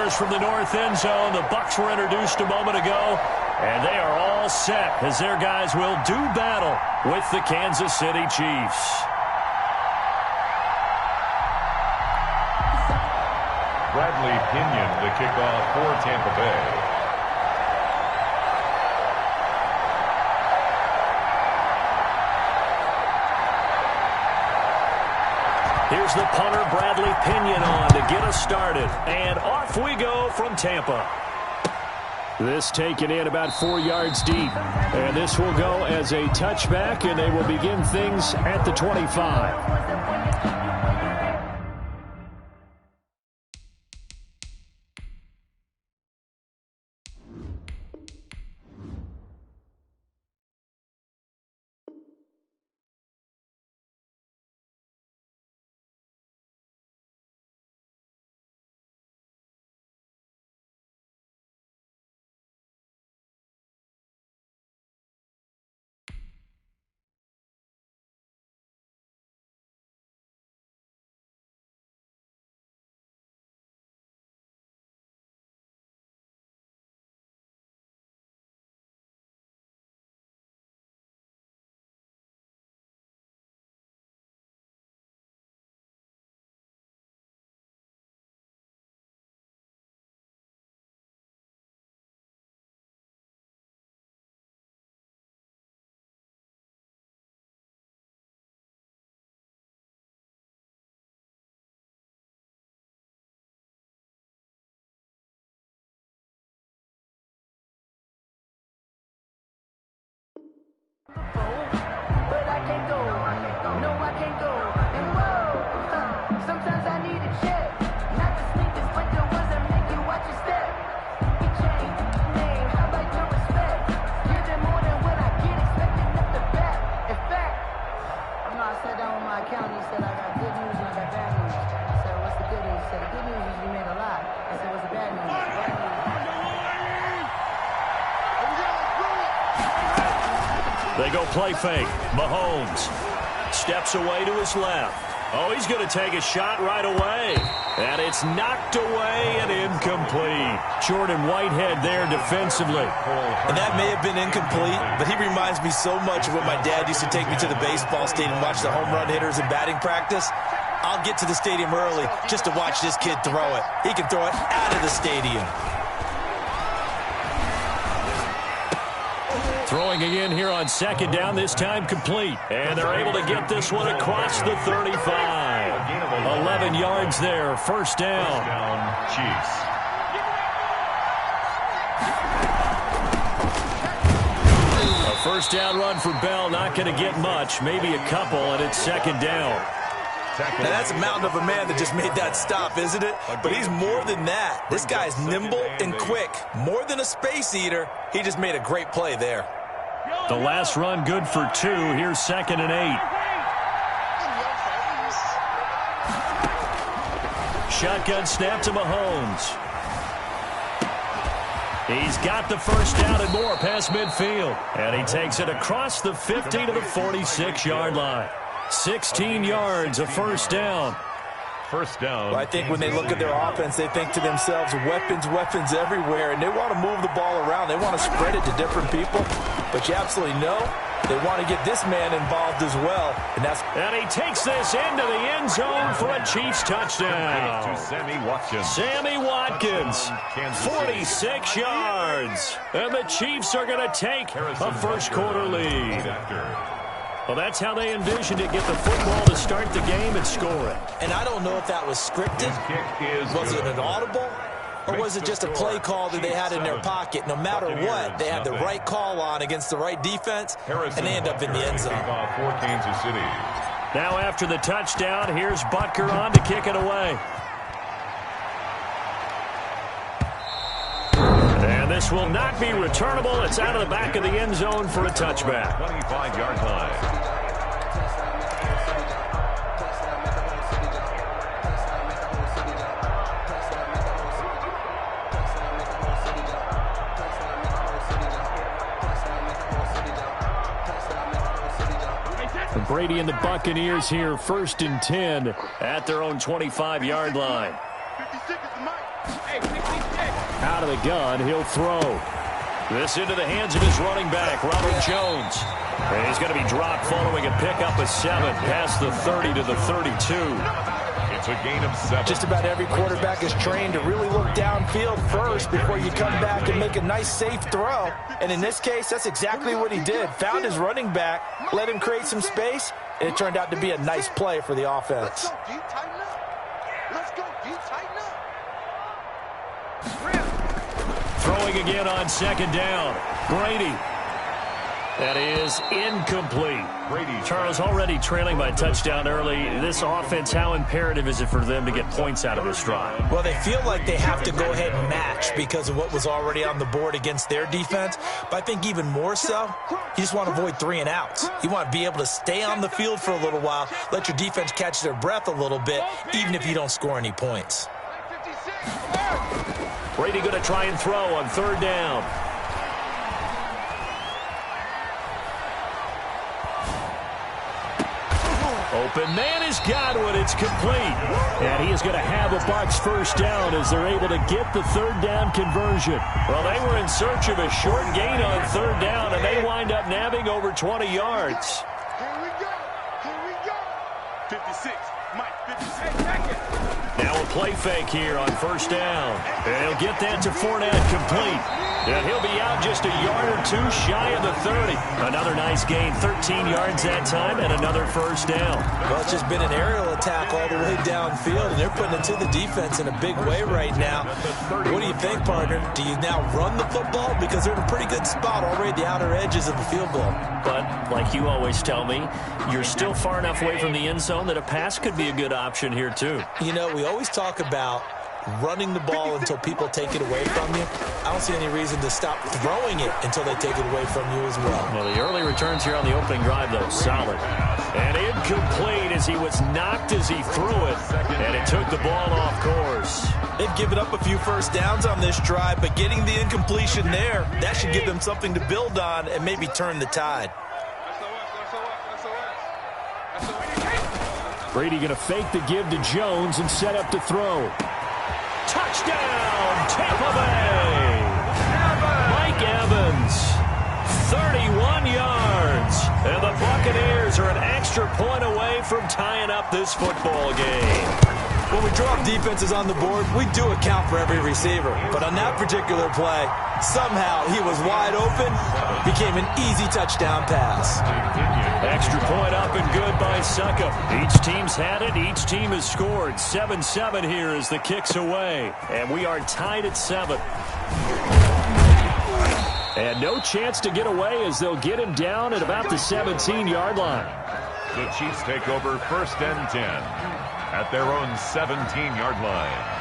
fires from the north end zone. The Bucs were introduced a moment ago, and they are all set as their guys will do battle with the Kansas City Chiefs. Bradley Pinion, the kickoff for Tampa Bay. Here's the punter, Bradley Pinion, on to get us started. And off we go from Tampa. This taken in about 4 yards deep. And this will go as a touchback, and they will begin things at the 25. They go play fake. Mahomes steps away to his left. Oh, he's going to take a shot right away. And it's knocked away and incomplete. Jordan Whitehead there defensively. And that may have been incomplete, but he reminds me so much of when my dad used to take me to the baseball stadium and watch the home run hitters in batting practice. I'll get to the stadium early just to watch this kid throw it. He can throw it out of the stadium. Throwing again here on second down, this time complete. And they're able to get this one across the 35. 11 yards there, first down. First down, Chiefs. A first down run for Bell, not going to get much, maybe a couple, and it's second down. Now that's a mountain of a man that just made that stop, isn't it? But he's more than that. This guy's nimble and quick. More than a space eater, he just made a great play there. The last run good for 2. Here's 2nd and 8. Shotgun snap to Mahomes. He's got the first down and more past midfield. And he takes it across the 50 to the 46-yard line. 16 yards, a first down. First down. Well, I think when they look at their offense, they think to themselves, weapons, weapons everywhere, and they want to move the ball around. They want to spread it to different people, but you absolutely know they want to get this man involved as well. And he takes this into the end zone for a Chiefs touchdown. To Sammy Watkins. Sammy Watkins, 46 yards. And the Chiefs are going to take a first-quarter lead. Well, that's how they envisioned it, get the football to start the game and score it. And I don't know if that was scripted. Was it an audible? Or was it just a play call that they had in their pocket? No matter what, they had the right call on against the right defense, and they end up in the end zone. Now after the touchdown, here's Butker on to kick it away. And this will not be returnable. It's out of the back of the end zone for a touchback. 25-yard line. Brady and the Buccaneers here, 1st and 10 at their own 25-yard line. 56 is the mic. Hey, 60 Out of the gun, he'll throw. This into the hands of his running back, Ronald Jones. And he's going to be dropped following a pickup of 7 past the 30 to the 32. It's a gain of 7. Just about every quarterback is trained to really look downfield first before you come back and make a nice, safe throw. And in this case, that's exactly what he did. Found his running back, let him create some space, and it turned out to be a nice play for the offense. Throwing again on 2nd down. Brady. That is incomplete. Charles, already trailing by a touchdown early. This offense, how imperative is it for them to get points out of this drive? Well, they feel like they have to go ahead and match because of what was already on the board against their defense. But I think even more so, you just want to avoid 3 and outs. You want to be able to stay on the field for a little while, let your defense catch their breath a little bit, even if you don't score any points. Brady going to try and throw on 3rd down. Open man is Godwin. It's complete. And he is going to have a Bucs first down as they're able to get the 3rd down conversion. Well, they were in search of a short gain on 3rd down, and they wind up nabbing over 20 yards. Here we go. Here we go. 56. Mike, 56 seconds. Now a play fake here on 1st down. And he'll get that to Fournette complete. And he'll be out just a yard or 2 shy of the 30. Another nice gain, 13 yards that time, and another 1st down. Well, it's just been an aerial attack all the way downfield, and they're putting it to the defense in a big way right now. What do you think, partner? Do you now run the football? Because they're in a pretty good spot already at the outer edges of the field goal. But, like you always tell me, you're still far enough away from the end zone that a pass could be a good option here, too. You know, we always talk about running the ball until people take it away from you. I don't see any reason to stop throwing it until they take it away from you as well. Well, the early returns here on the opening drive, though, solid. And incomplete as he was knocked as he threw it, and it took the ball off course. They've given up a few 1st downs on this drive, but getting the incompletion there, that should give them something to build on and maybe turn the tide. Brady going to fake the give to Jones and set up to throw. Touchdown, Tampa Bay! Mike Evans, 31 yards. And the Buccaneers are an extra point away from tying up this football game. When we drop defenses on the board, we do account for every receiver. But on that particular play, somehow he was wide open, became an easy touchdown pass. Extra point up and good by Suckup. Each team's had it. Each team has scored. 7-7 here as the kick's away. And we are tied at 7. And no chance to get away as they'll get him down at about the 17-yard line. The Chiefs take over 1st and 10 at their own 17-yard line.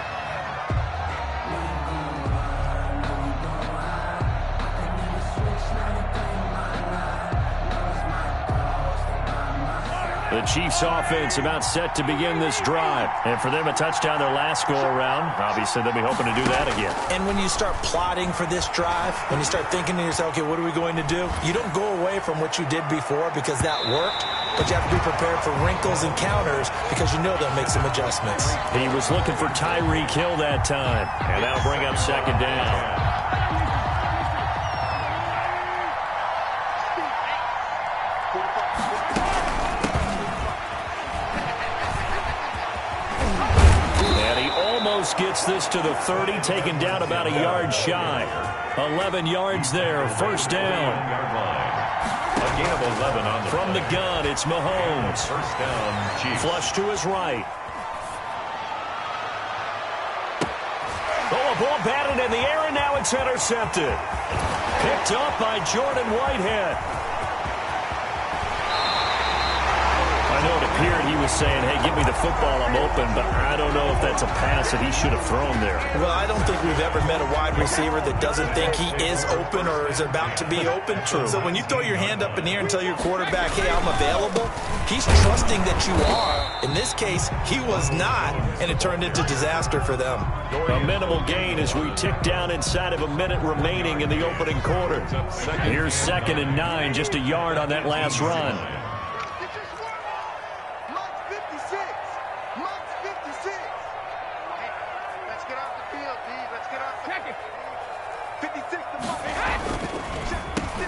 The Chiefs offense about set to begin this drive. And for them, a touchdown their last go-around. Obviously, they'll be hoping to do that again. And when you start plotting for this drive, when you start thinking to yourself, okay, what are we going to do? You don't go away from what you did before because that worked, but you have to be prepared for wrinkles and counters because you know they'll make some adjustments. He was looking for Tyreek Hill that time. And that'll bring up 2nd down. Gets this to the 30, taken down about a yard shy. 11 yards there, 1st down. A gain of 11 on the From the gun, it's Mahomes. 1st down, Chiefs. Flush to his right. Oh, a ball batted in the air, and now it's intercepted. Picked up by Jordan Whitehead. I know it appeared he was saying, hey, give me the football, I'm open, but I don't know if that's a pass that he should have thrown there. Well, I don't think we've ever met a wide receiver that doesn't think he is open or is about to be open. True. So when you throw your hand up in the air and tell your quarterback, hey, I'm available, he's trusting that you are. In this case, he was not, and it turned into disaster for them. A minimal gain as we tick down inside of a minute remaining in the opening quarter. Here's 2nd and 9, just a yard on that last run.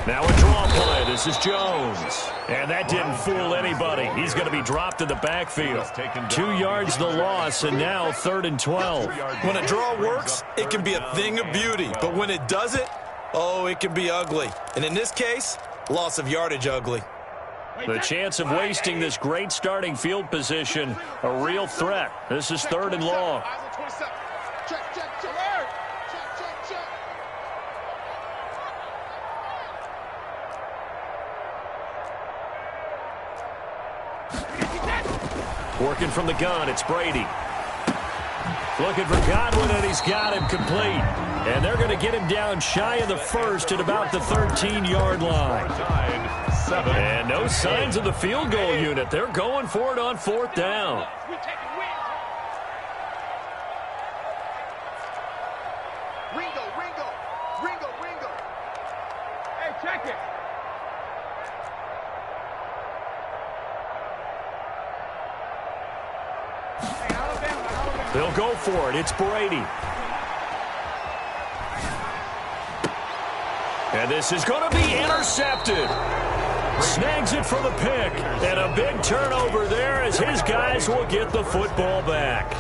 Now a draw play. This is Jones. And that didn't fool anybody. He's going to be dropped in the backfield. 2 yards the loss, and now 3rd and 12. When a draw works, it can be a thing of beauty. But when it doesn't, oh, it can be ugly. And in this case, loss of yardage ugly. The chance of wasting this great starting field position, a real threat. This is 3rd and long. Working from the gun, it's Brady. Looking for Godwin, and he's got him complete. And they're going to get him down shy of the first at about the 13-yard line. And no signs of the field goal unit. They're going for it on 4th down. Ringo. Hey, check it. They'll go for it. It's Brady. And this is going to be intercepted. Snags it for the pick. And a big turnover there as his guys will get the football back.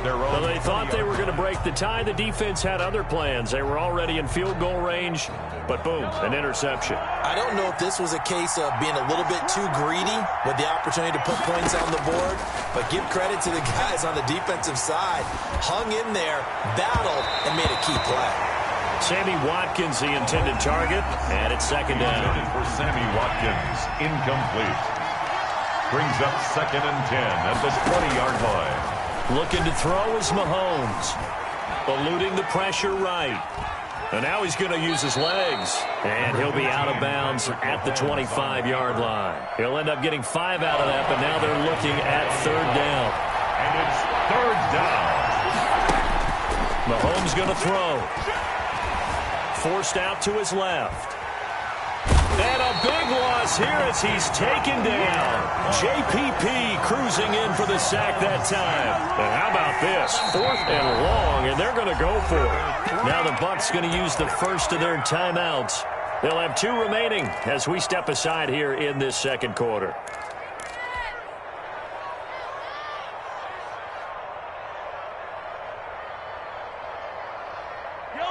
Well, they thought they were going to break the tie. The defense had other plans. They were already in field goal range. But boom, an interception. I don't know if this was a case of being a little bit too greedy with the opportunity to put points on the board, but give credit to the guys on the defensive side. Hung in there, battled, and made a key play. Sammy Watkins, the intended target, and it's 2nd down. For Sammy Watkins, incomplete. Brings up 2nd and 10 at the 20-yard line. Looking to throw is Mahomes. Eluding the pressure right. And now he's going to use his legs. And he'll be out of bounds at the 25-yard line. He'll end up getting 5 out of that, but now they're looking at 3rd down. And it's 3rd down. Mahomes going to throw. Forced out to his left. And a big loss here as he's taken down. JPP cruising in for the sack that time. And how about this? 4th and long, and they're going to go for it. Now the Bucs going to use the first of their timeouts. They'll have 2 remaining as we step aside here in this 2nd quarter.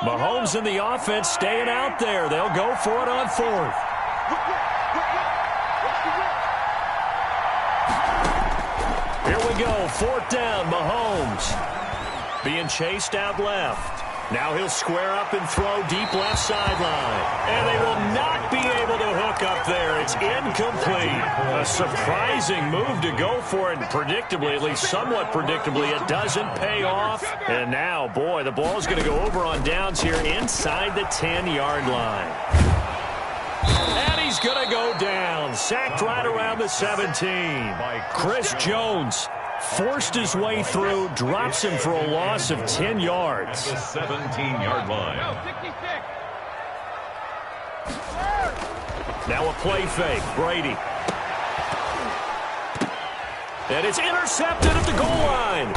Mahomes and the offense staying out there. They'll go for it on 4th. Here we go, 4th down, Mahomes. Being chased out left. Now he'll square up and throw deep left sideline. And they will not be able to hook up there. It's incomplete. A surprising move to go for it. And predictably, at least somewhat predictably, it doesn't pay off. And now, boy, the ball's going to go over on downs here inside the 10-yard line. And he's going to go down. Sacked right around the 17. Chris Jones forced his way through, drops him for a loss of 10 yards. The 17-yard line. Now a play fake, Brady. And it's intercepted at the goal line.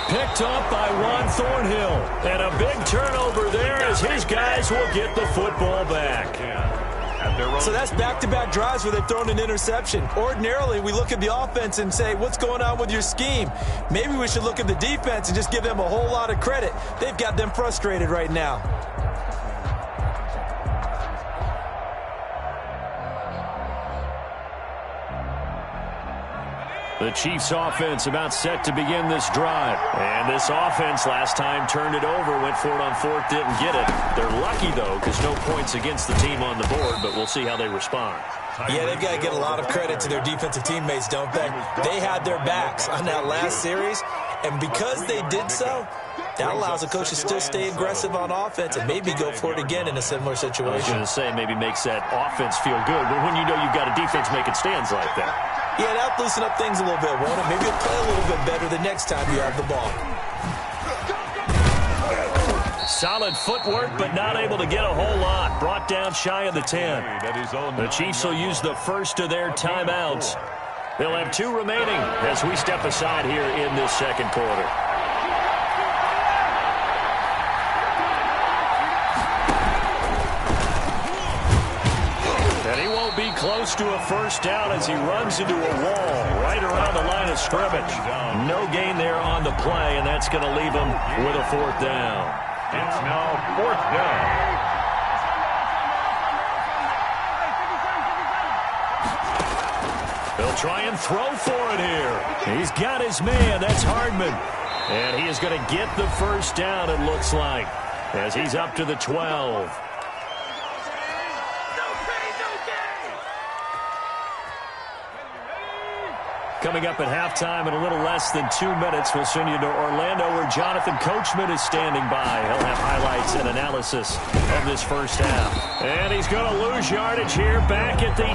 Picked up by Juan Thornhill. And a big turnover there as his guys will get the football back. So that's back-to-back drives where they've thrown an interception. Ordinarily, we look at the offense and say, what's going on with your scheme? Maybe we should look at the defense and just give them a whole lot of credit. They've got them frustrated right now. The Chiefs offense about set to begin this drive. And this offense last time turned it over, went for it on 4th, didn't get it. They're lucky, though, because no points against the team on the board, but we'll see how they respond. Yeah, they've got to get a lot of credit to their defensive teammates, don't they? They had their backs on that last series, and because they did so, that allows the coach to still stay aggressive on offense and maybe go for it again in a similar situation. I was going to say maybe makes that offense feel good, but when you know you've got a defense making stands like that. Yeah, that'll loosen up things a little bit, won't it? Maybe you'll play a little bit better the next time you have the ball. Solid footwork, but not able to get a whole lot. Brought down shy of the 10. The Chiefs will use the first of their timeouts. They'll have 2 remaining as we step aside here in this 2nd quarter. be close to a first down as he runs into a wall right around the line of scrimmage. No gain there on the play, and that's going to leave him with a fourth down. It's now fourth down. They'll try and throw for it here. He's got his man. That's Hardman. And he is going to get the first down, it looks like, as he's up to the 12. Coming up at halftime in a little less than 2 minutes, we'll send you to Orlando where Jonathan Coachman is standing by. He'll have highlights and analysis of this first half. And he's going to lose yardage here back at the 8.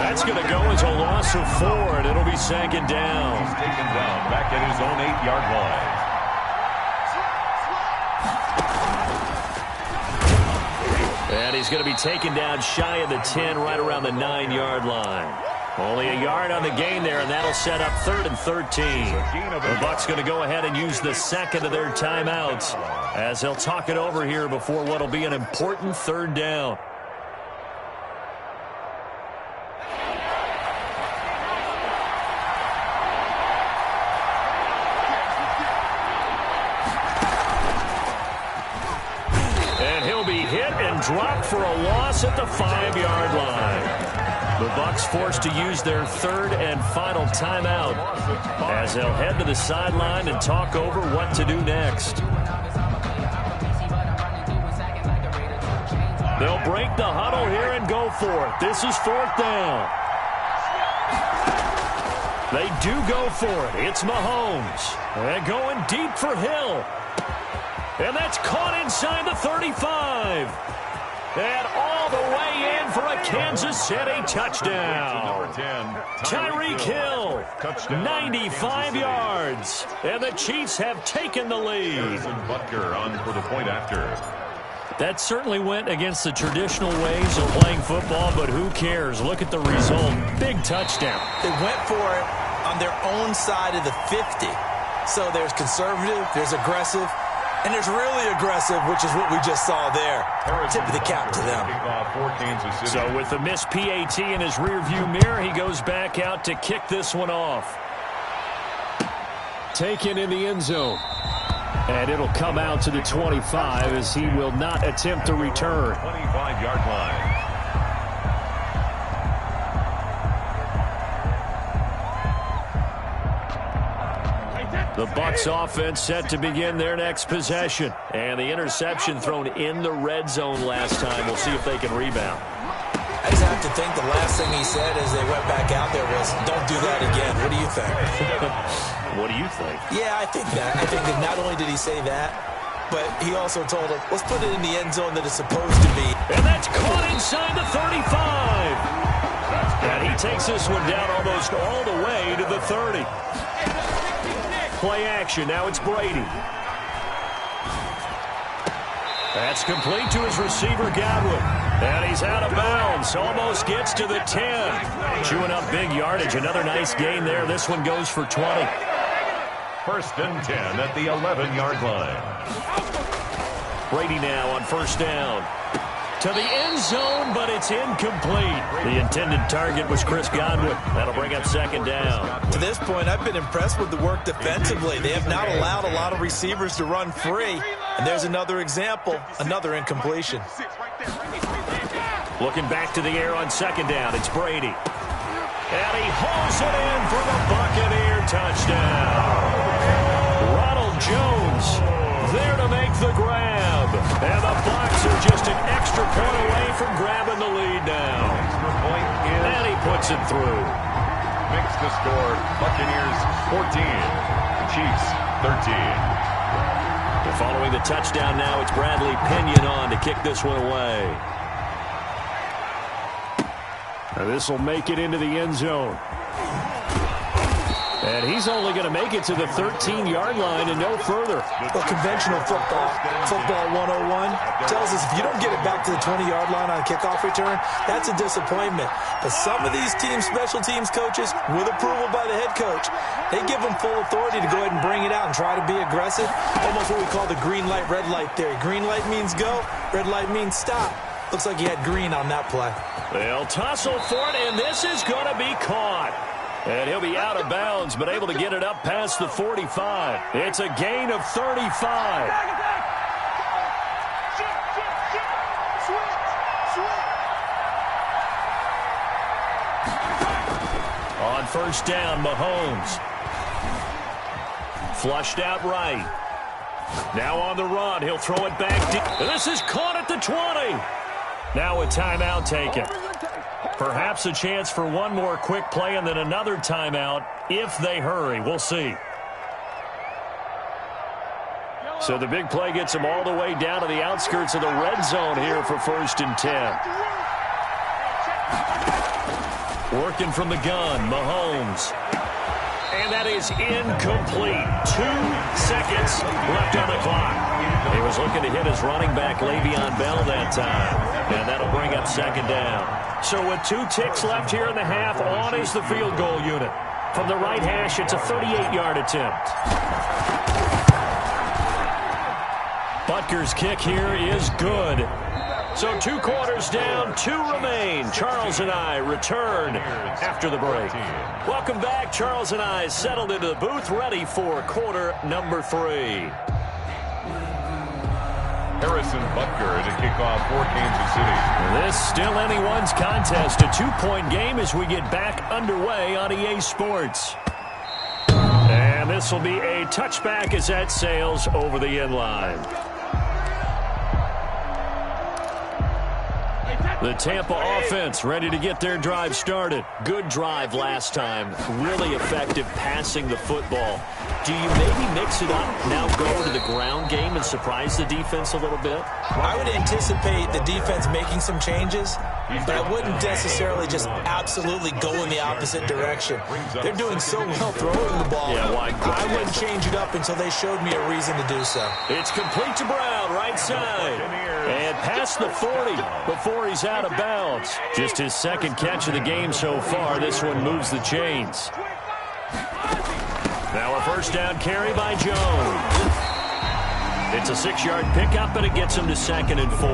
That's going to go as a loss of 4, and it'll be second down. He's taken down back at his own 8-yard line. And he's going to be taken down shy of the 10, right around the 9-yard line. Only a yard on the gain there, and that'll set up 3rd and 13. The Bucs going to go ahead and use the second of their timeouts as they'll talk it over here before what will be an important 3rd down. And he'll be hit and dropped for a loss at the 5-yard line. The Bucs forced to use their 3rd and final timeout as they'll head to the sideline and talk over what to do next. They'll break the huddle here and go for it. This is 4th down. They do go for it. It's Mahomes. And going deep for Hill. And that's caught inside the 35. And all the way in for a Kansas City touchdown. Tyreek Hill, 95 yards. And the Chiefs have taken the lead. Butker on for the point after. That certainly went against the traditional ways of playing football, but who cares? Look at the result. Big touchdown. They went for it on their own side of the 50. So there's conservative, there's aggressive, and there's really aggressive, which is what we just saw there. Tip of the cap to them. So with the missed PAT in his rearview mirror, he goes back out to kick this one off. Taken in the end zone. And it'll come out to the 25 as he will not attempt to return. 25-yard line. The Bucs offense set to begin their next possession. And the interception thrown in the red zone last time. We'll see if they can rebound. I just have to think the last thing he said as they went back out there was, don't do that again. What do you think? What do you think? Yeah, I think that. I think that not only did he say that, but he also told him, let's put it in the end zone that it's supposed to be. And that's caught inside the 35. And he takes this one down almost all the way to the 30. Play action. Now it's Brady. That's complete to his receiver, Godwin. And he's out of bounds. Almost gets to the 10. Chewing up big yardage. Another nice gain there. This one goes for 20. 1st and 10 at the 11-yard line. Brady now on 1st down. To the end zone, but it's incomplete. The intended target was Chris Godwin. That'll bring up 2nd down. To this point, I've been impressed with the work defensively. They have not allowed a lot of receivers to run free. And there's another example, another incompletion. Looking back to the air on 2nd down, it's Brady. And he hauls it in for the Buccaneer touchdown. Ronald Jones there to make the grab. And the Bucs are just an extra point away from grabbing the lead now. Extra point is. And he puts it through. Makes the score Buccaneers 14, Chiefs 13. Following the touchdown now, it's Bradley Pinion on to kick this one away. This will make it into the end zone. And he's only going to make it to the 13-yard line and no further. Well, conventional football 101, tells us if you don't get it back to the 20-yard line on a kickoff return, that's a disappointment. But some of these teams, special teams coaches, with approval by the head coach, they give them full authority to go ahead and bring it out and try to be aggressive. Almost what we call the green light, red light theory. Green light means go, red light means stop. Looks like he had green on that play. They'll tussle for it, and this is going to be caught. And he'll be out of bounds, but able to get it up past the 45. It's a gain of 35. On first down, Mahomes. Flushed out right. Now on the run. He'll throw it back deep. This is caught at the 20. Now a timeout taken. Perhaps a chance for one more quick play and then another timeout if they hurry. We'll see. So the big play gets them all the way down to the outskirts of the red zone here for 1st and 10. Working from the gun, Mahomes. And that is incomplete. 2 seconds left on the clock. He was looking to hit his running back, Le'Veon Bell, that time. And that'll bring up 2nd down. So with 2 ticks left here in the half, on is the field goal unit. From the right hash, it's a 38-yard attempt. Butker's kick here is good. So 2 quarters down, 2 remain. Charles and I return after the break. Welcome back. Charles and I settled into the booth, ready for quarter number 3. Harrison Butker to kick off for Kansas City. This still anyone's contest. A 2-point game as we get back underway on EA Sports. And this will be a touchback as that sails over the end line. The Tampa offense ready to get their drive started. Good drive last time. Really effective passing the football. Do you maybe mix it up, now go to the ground game and surprise the defense a little bit? I would anticipate the defense making some changes, but I wouldn't necessarily just absolutely go in the opposite direction. They're doing so well throwing the ball. Yeah, why? I wouldn't change it up until they showed me a reason to do so. It's complete to Brown, right side. And past the 40 before he's out of bounds. Just his 2nd catch of the game so far. This one moves the chains. Now a 1st down carry by Jones. It's a 6-yard pickup, and it gets him to 2nd and 4.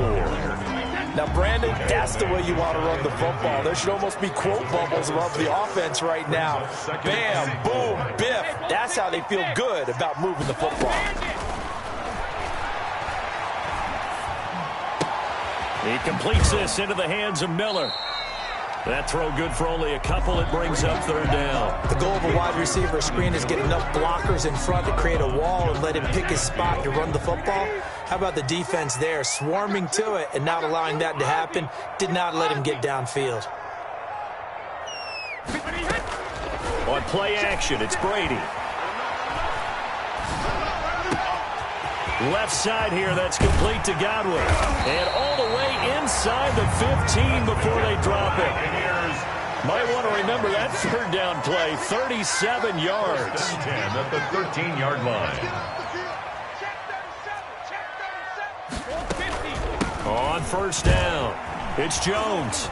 Now, Brandon, that's the way you want to run the football. There should almost be quote bubbles above the offense right now. Bam, boom, biff. That's how they feel good about moving the football. He completes this into the hands of Miller. That throw good for only a couple. It brings up 3rd down. The goal of a wide receiver screen is get enough blockers in front to create a wall and let him pick his spot to run the football. How about the defense there, swarming to it and not allowing that to happen? Did not let him get downfield. On play action, it's Brady. Left side here, that's complete to Godwin. And all the way inside the 15 before they drop it. Might want to remember that 3rd down play, 37 yards. 10 at the 13-yard line. On 1st down, it's Jones.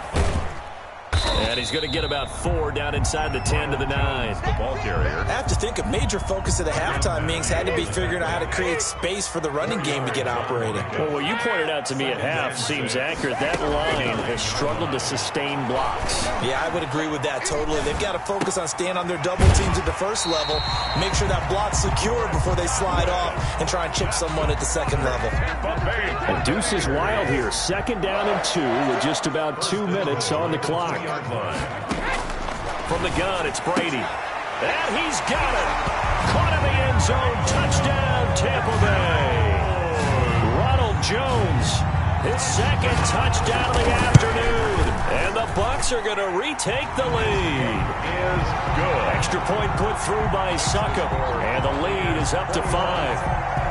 And he's going to get about 4 down inside the 10 to the 9. The ball carrier. I have to think a major focus of the halftime meetings had to be figuring out how to create space for the running game to get operating. Well, what you pointed out to me at half seems accurate. That line has struggled to sustain blocks. Yeah, I would agree with that totally. They've got to focus on staying on their double teams at the 1st level, make sure that block's secure before they slide off and try and chip someone at the 2nd level. And Deuce is wild here. 2nd down and 2 with just about 2 minutes on the clock. From the gun, it's Brady. And he's got it. Caught in the end zone. Touchdown, Tampa Bay. Ronald Jones, his 2nd touchdown of the afternoon. And the Bucs are going to retake the lead. Is good. Extra point put through by Succop. And the lead is up to 5.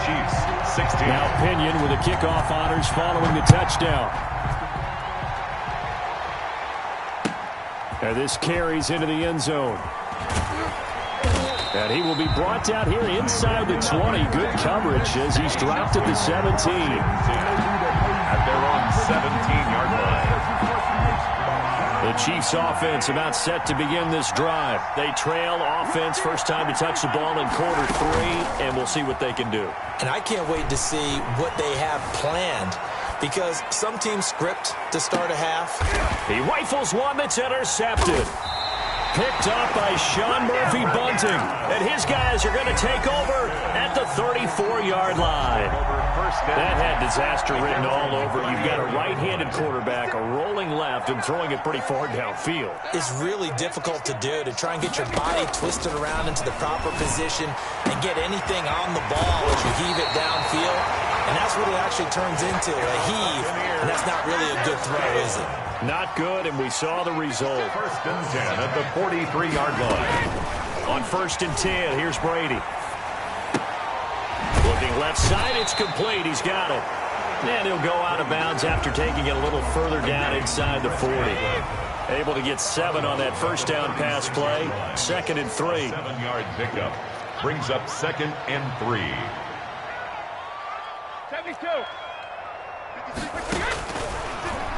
Chiefs, 16. Now Pinion with the kickoff honors following the touchdown. And this carries into the end zone. And he will be brought down here inside the 20. Good coverage as he's dropped at the 17. At their own 17-yard line. The Chiefs offense about set to begin this drive. They trail offense, first time to touch the ball in quarter 3, and we'll see what they can do. And I can't wait to see what they have planned. Because some teams script to start a half. He rifles one that's intercepted. Picked up by Sean Murphy Bunting. And his guys are going to take over at the 34-yard line. That had disaster written all over. You've got a right-handed quarterback, a rolling left, and throwing it pretty far downfield. It's really difficult to do, to try and get your body twisted around into the proper position and get anything on the ball as you heave it downfield. And that's what it actually turns into, a heave. And that's not really a good throw, is it? Not good, and we saw the result. First and 10 at the 43-yard line. On first and 10, here's Brady. Looking left side, it's complete. He's got it. And he'll go out of bounds after taking it a little further down inside the 40. Able to get 7 on that first down pass play. 2nd and 3. 7-yard pickup. Brings up 2nd and 3. 72.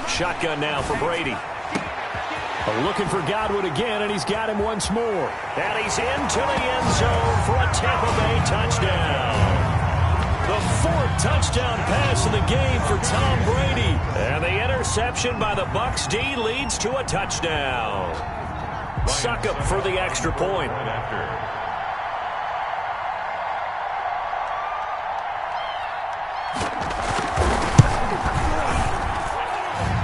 Shotgun now for Brady. Looking for Godwin again, and he's got him once more. And he's into the end zone for a Tampa Bay touchdown. The 4th touchdown pass of the game for Tom Brady. And the interception by the Bucs D leads to a touchdown. Succop for the extra point.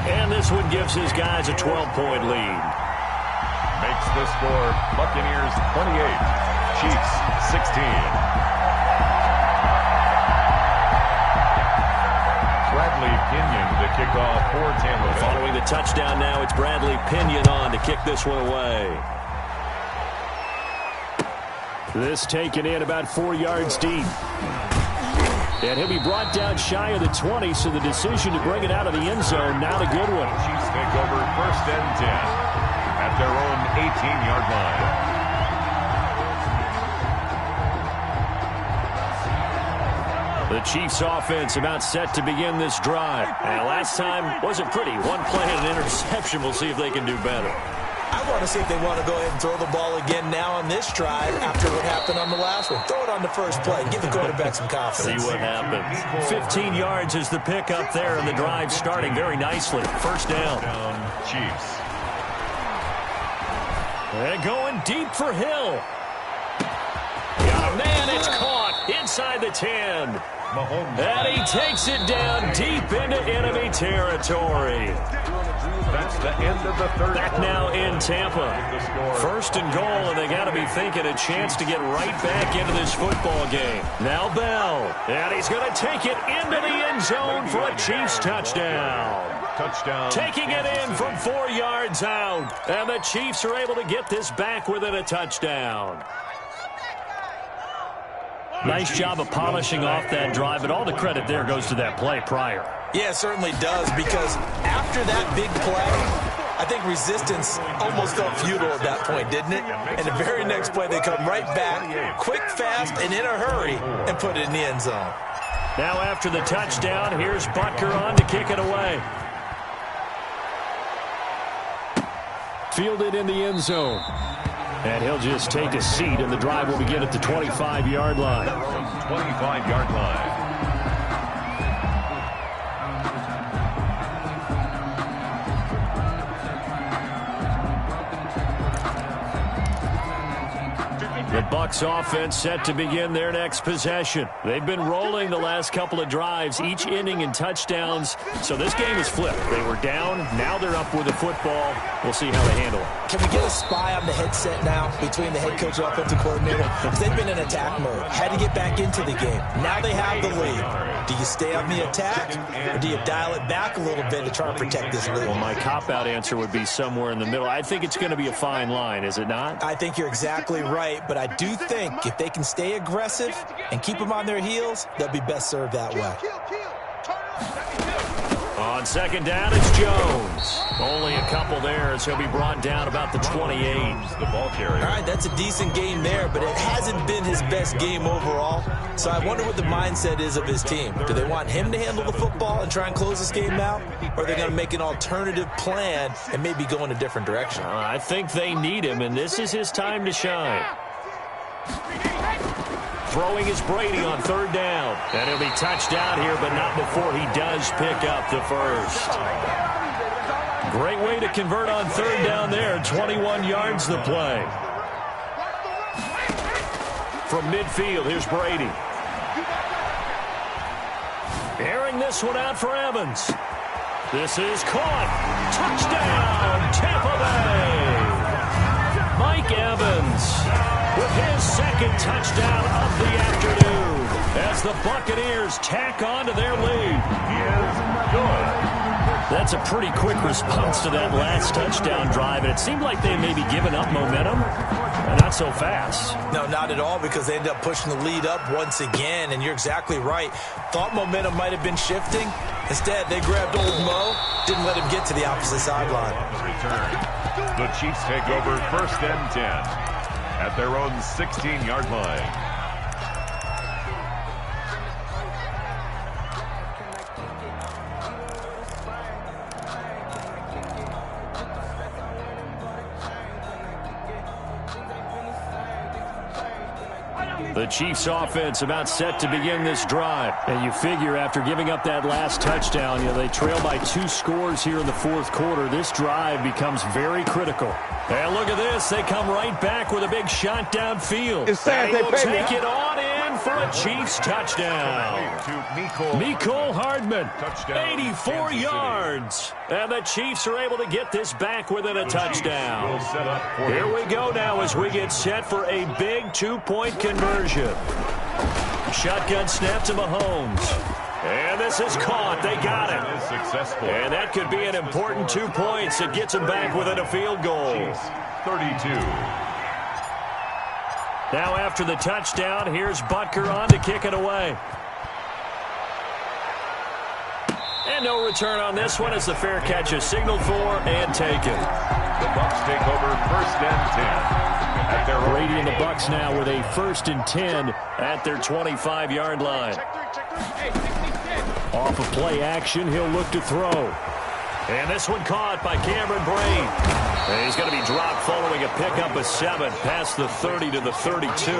And this one gives his guys a 12-point lead. Makes the score Buccaneers 28, Chiefs 16. Bradley Pinion to kick off for Tampa Bay. Following the touchdown now, it's Bradley Pinion on to kick this one away. This taken in about 4 yards deep. And he'll be brought down shy of the 20, so the decision to bring it out of the end zone, not a good one. Chiefs take over first and 10 at their own 18-yard line. The Chiefs offense about set to begin this drive. And last time wasn't pretty. One play and an interception. We'll see if they can do better. I want to see if they want to go ahead and throw the ball again now on this drive after what happened on the last one. Throw it on the first play. Give the quarterback some confidence. See what happens. 15 yards is the pickup there, and the drive starting very nicely. First down. Chiefs. And going deep for Hill. Got a man. It's caught inside the 10. Mahomes. And he takes it down deep into enemy territory. That's the end of the third. Back now in Tampa. First and goal, and they got to be thinking a chance to get right back into this football game. Now Bell, and he's going to take it into the end zone for a Chiefs touchdown. Touchdown. Taking it in from 4 yards out, and the Chiefs are able to get this back within a touchdown. Nice job of polishing off that drive, but all the credit there goes to that play prior. Yeah, it certainly does, because after that big play, I think resistance almost felt futile at that point, didn't it? And the very next play, they come right back, quick, fast, and in a hurry, and put it in the end zone. Now after the touchdown, here's Butker on to kick it away. Fielded in the end zone. And he'll just take a seat, and the drive will begin at the 25-yard line. 25-yard line. The Bucs offense set to begin their next possession. They've been rolling the last couple of drives, each ending in touchdowns. So this game is flipped. They were down. Now they're up with the football. We'll see how they handle it. Can we get a spy on the headset now between the head coach and offensive coordinator? Because they've been in attack mode. Had to get back into the game. Now they have the lead. Do you stay on the attack, or do you dial it back a little bit to try and protect this lead? Well, my cop-out answer would be somewhere in the middle. I think it's going to be a fine line, is it not? I think you're exactly right, but I do think if they can stay aggressive and keep them on their heels, they'll be best served that way. On second down, it's Jones. Only a couple there as he'll be brought down about the 28. The ball carrier. All right, that's a decent game there, but it hasn't been his best game overall. So I wonder what the mindset is of his team. Do they want him to handle the football and try and close this game out? Or are they going to make an alternative plan and maybe go in a different direction? I think they need him, and this is his time to shine. Throwing is Brady on third down. And he'll be touched down here, but not before he does pick up the first. Great way to convert on third down there. 21 yards the play. From midfield, here's Brady. Airing this one out for Evans. This is caught. Touchdown, Tampa Bay. Mike Evans with his second touchdown of the afternoon as the Buccaneers tack on to their lead. He is good. That's a pretty quick response to that last touchdown drive, and it seemed like they maybe given up momentum. Not so fast. No, not at all, because they ended up pushing the lead up once again, and you're exactly right. Thought momentum might have been shifting. Instead, they grabbed old Mo, didn't let him get to the opposite sideline. Return. The Chiefs take over 1st and 10 at their own 16-yard line. The Chiefs offense about set to begin this drive. And you figure after giving up that last touchdown, they trail by 2 scores here in the 4th quarter. This drive becomes very critical. And look at this. They come right back with a big shot downfield. It's sad they they will pay take me. it on in for a Chiefs touchdown. Mecole Hardman, 84 yards. And the Chiefs are able to get this back within a touchdown. Here we go now as we get set for a big 2-point conversion. Shotgun snap to Mahomes. And this is caught. They got it. Successful. And that could be an important 2 points. It gets them back within a field goal. 32. Now after the touchdown, here's Butker on to kick it away. And no return on this one as the fair catch is signaled for and taken. The Bucs take over 1st and 10 at their Brady and the Bucs now with a 1st and 10 at their 25-yard line. Off of play action, he'll look to throw. And this one caught by Cameron Brate. And he's going to be dropped following a pickup of 7 past the 30 to the 32.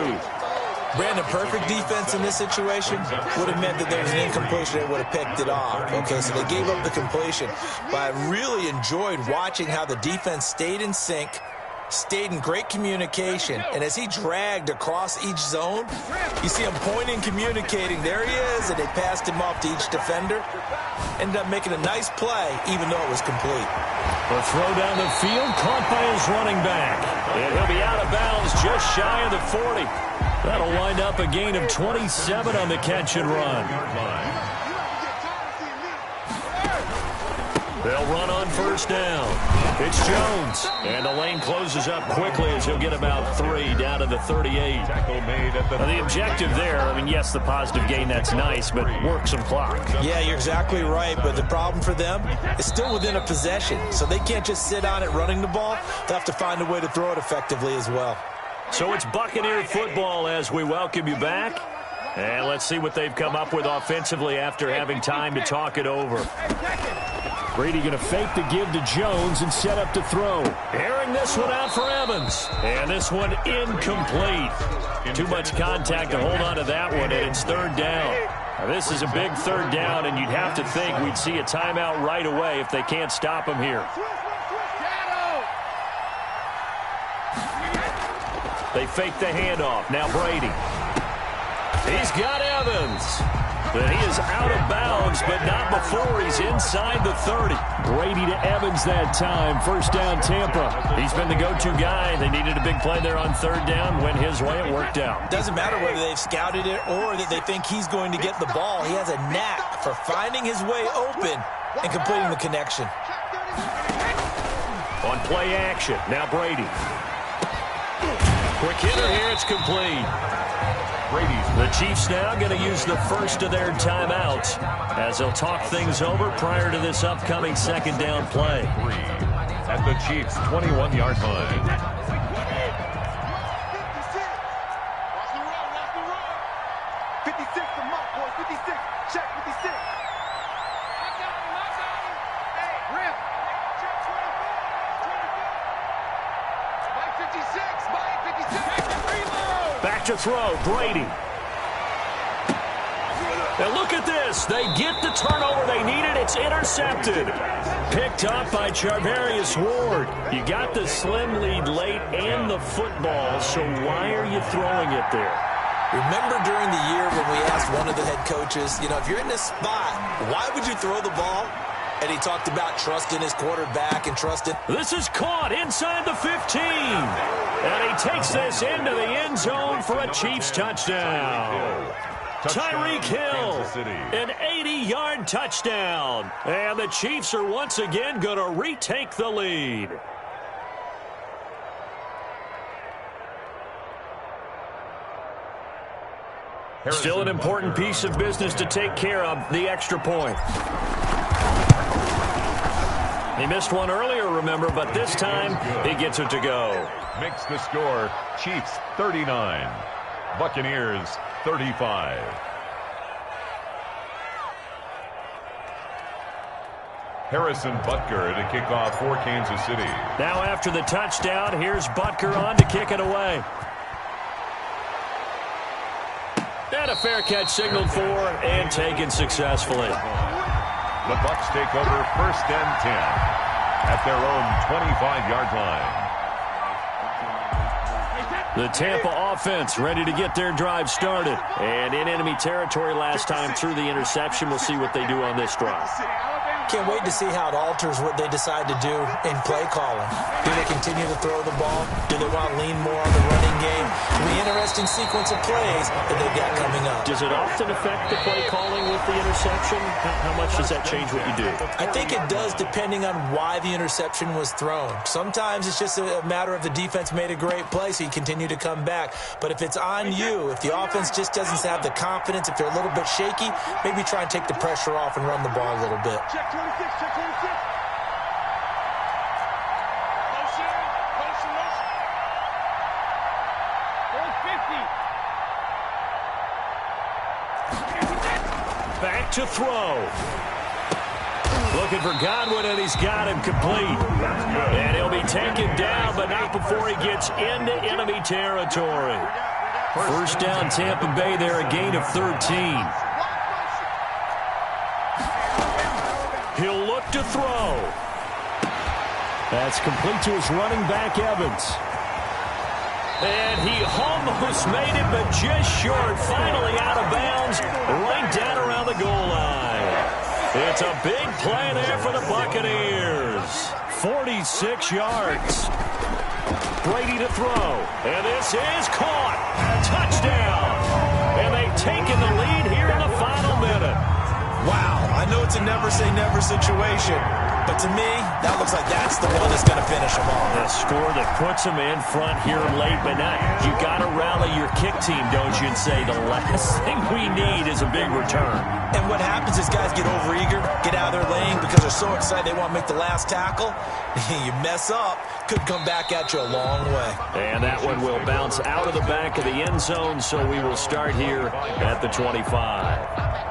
Brandon, perfect defense in this situation would have meant that there was an incompletion. They would have picked it off. Okay, so they gave up the completion. But I really enjoyed watching how the defense stayed in sync, stayed in great communication, and as he dragged across each zone, you see him pointing, communicating. There he is, and they passed him off to each defender. Ended up making a nice play, even though it was complete. The throw down the field, caught by his running back. And he'll be out of bounds just shy of the 40. That'll wind up a gain of 27 on the catch and run. They'll run on 1st down. It's Jones. And the lane closes up quickly as he'll get about 3 down to the 38. Now the objective there, yes, the positive gain, that's nice, but work some clock. Yeah, you're exactly right, but the problem for them is still within a possession, so they can't just sit on it running the ball. They'll have to find a way to throw it effectively as well. So it's Buccaneer football as we welcome you back. And let's see what they've come up with offensively after having time to talk it over. Brady going to fake the give to Jones and set up to throw. Airing this one out for Evans. And this one incomplete. Too much contact to hold on to that one, and it's 3rd down. Now, this is a big 3rd down, and you'd have to think we'd see a timeout right away if they can't stop him here. They fake the handoff. Now Brady. He's got Evans. But he is out of bounds, but not before he's inside the 30. Brady to Evans that time. 1st down Tampa. He's been the go-to guy. They needed a big play there on 3rd down. Went his way. It worked out. Doesn't matter whether they've scouted it or that they think he's going to get the ball. He has a knack for finding his way open and completing the connection. On play action. Now Brady. Quick hitter here. It's complete. The Chiefs now going to use the first of their timeouts as they'll talk things over prior to this upcoming 2nd down play. At the Chiefs' 21-yard line. 56 to Mark, boys. 56. Check 56. I got him. Hey, Rim. Check 24. 24. Mike 56. Mike 56. Reload. Back to throw. Brady. And look at this. They get the turnover they needed. It's intercepted. Picked up by Charvarius Ward. You got the slim lead late and the football, so why are you throwing it there? Remember during the year when we asked one of the head coaches, if you're in this spot, why would you throw the ball? And he talked about trusting his quarterback and trusting. This is caught inside the 15. And he takes this into the end zone for a Chiefs touchdown. Tyreek Hill, an 80-yard touchdown. And the Chiefs are once again going to retake the lead. Still an important piece of business to take care of, the extra point. He missed one earlier, remember, but this time he gets it to go. Makes the score Chiefs 39, Buccaneers 35. Harrison Butker to kick off for Kansas City. Now after the touchdown, here's Butker on to kick it away. And a fair catch signaled for and taken successfully. The Bucs take over 1st and 10 at their own 25-yard line. The Tampa offense ready to get their drive started. And in enemy territory last time through the interception. We'll see what they do on this drive. Can't wait to see how it alters what they decide to do in play calling. Do they continue to throw the ball? Do they want to lean more on the running game? The interesting sequence of plays that they've got coming up. Does it often affect the play calling with the interception? How much does that change what you do? I think it does depending on why the interception was thrown. Sometimes it's just a matter of the defense made a great play, so you continue to come back. But if it's on you, if the offense just doesn't have the confidence, if they're a little bit shaky, maybe try and take the pressure off and run the ball a little bit. Check 26, check 26. Motion, motion, motion. Goal 50. Back to throw. Looking for Godwin, and he's got him complete. And he'll be taken down, but not before he gets into enemy territory. First down, Tampa Bay there, a gain of 13. He'll look to throw. That's complete to his running back, Evans. And he almost made it, but just short. Finally out of bounds, right down around the goal line. It's a big play there for the Buccaneers. 46 yards. Brady to throw. And this is caught. Touchdown. And they've taken the lead here in the final minute. Wow, I know it's a never-say-never situation, but to me, that looks like that's the one that's going to finish them all. The score that puts them in front here late, but now you got to rally your kick team, don't you, and say the last thing we need is a big return. And what happens is guys get overeager, get out of their lane because they're so excited they want to make the last tackle. You mess up, could come back at you a long way. And that one will bounce out of the back of the end zone, so we will start here at the 25.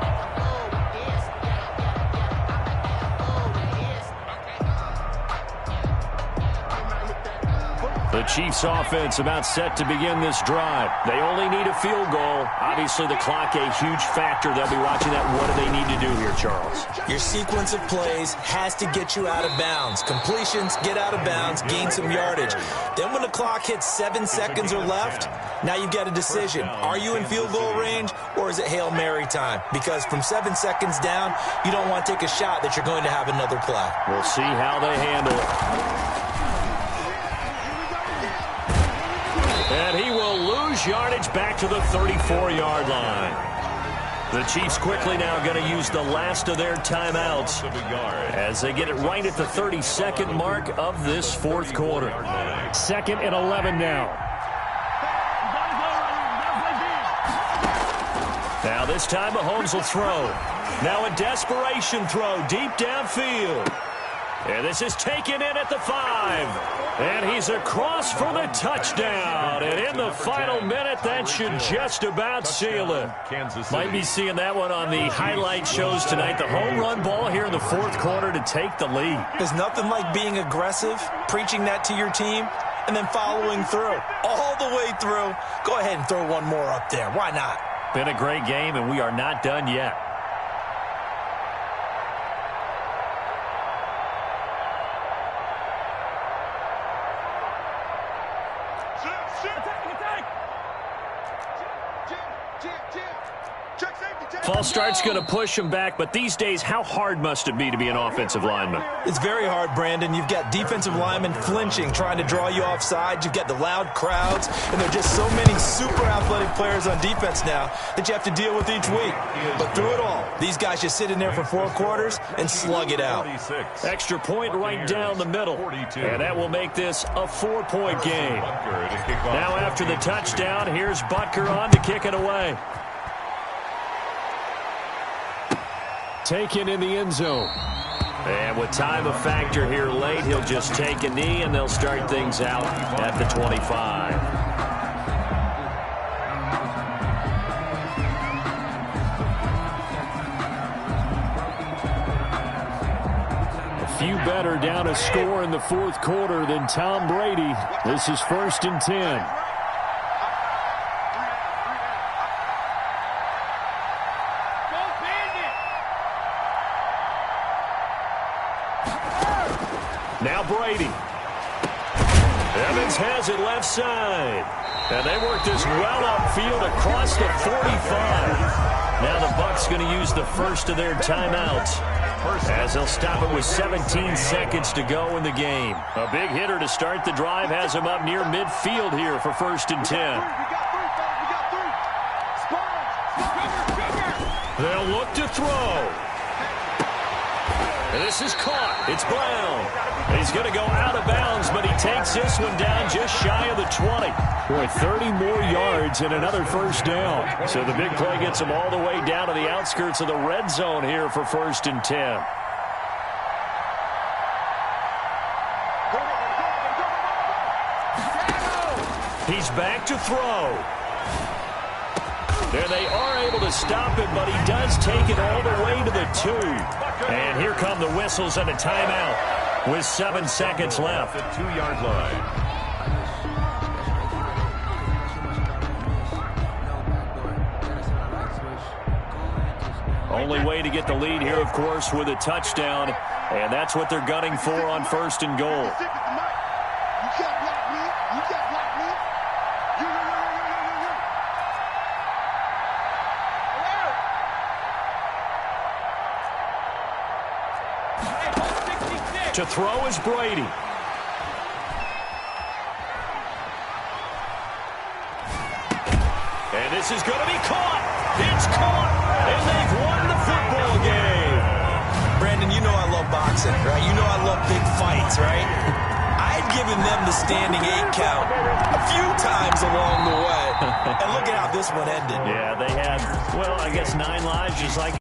The Chiefs offense about set to begin this drive. They only need a field goal. Obviously, the clock a huge factor. They'll be watching that. What do they need to do here, Charles? Your sequence of plays has to get you out of bounds. Completions, get out of bounds, gain some yardage. Then when the clock hits 7 seconds or left, now you've got a decision. Are you in field goal range or is it Hail Mary time? Because from 7 seconds down, you don't want to take a shot that you're going to have another play. We'll see how they handle it. And he will lose yardage back to the 34-yard line. The Chiefs quickly now going to use the last of their timeouts as they get it right at the 32nd mark of this fourth quarter. 2nd and 11 now. Now this time Mahomes will throw. Now a desperation throw deep downfield. And this is taken in at the 5. And he's across for the touchdown. And in the final minute, that should just about seal it. Might be seeing that one on the highlight shows tonight. The home run ball here in the fourth quarter to take the lead. There's nothing like being aggressive, preaching that to your team, and then following through. All the way through. Go ahead and throw one more up there. Why not? Been a great game, and we are not done yet. False start's going to push him back, but these days, how hard must it be to be an offensive lineman? It's very hard, Brandon. You've got defensive linemen flinching, trying to draw you offside. You've got the loud crowds, and there are just so many super athletic players on defense now that you have to deal with each week. But through it all, these guys just sit in there for 4 quarters and slug it out. Extra point right down the middle, and that will make this a 4-point game. Now after the touchdown, here's Butker on to kick it away. Taken in the end zone. And with time a factor here late, he'll just take a knee, and they'll start things out at the 25. A few better down a score in the 4th quarter than Tom Brady. This is 1st and 10. Now Brady. Evans has it left side. And they work this well upfield across the 45. Now the Bucs going to use the first of their timeouts, as they'll stop it with 17 seconds to go in the game. A big hitter to start the drive has him up near midfield here for 1st and 10. They'll look to throw. And this is caught. It's Brown. He's going to go out of bounds, but he takes this one down just shy of the 20. Boy, 30 more yards and another first down. So the big play gets him all the way down to the outskirts of the red zone here for 1st and 10. He's back to throw. There they are able to stop it, but he does take it all the way to the 2. And here come the whistles and a timeout with 7 seconds left. At the 2-yard line. Only way to get the lead here, of course, with a touchdown. And that's what they're gunning for on 1st and goal. To throw is Brady. And this is going to be caught. It's caught. And they've won the football game. Brandon, you know I love boxing, right? You know I love big fights, right? I'd given them the standing 8 count a few times along the way. And look at how this one ended. Yeah, they had, well, I guess 9 lives just like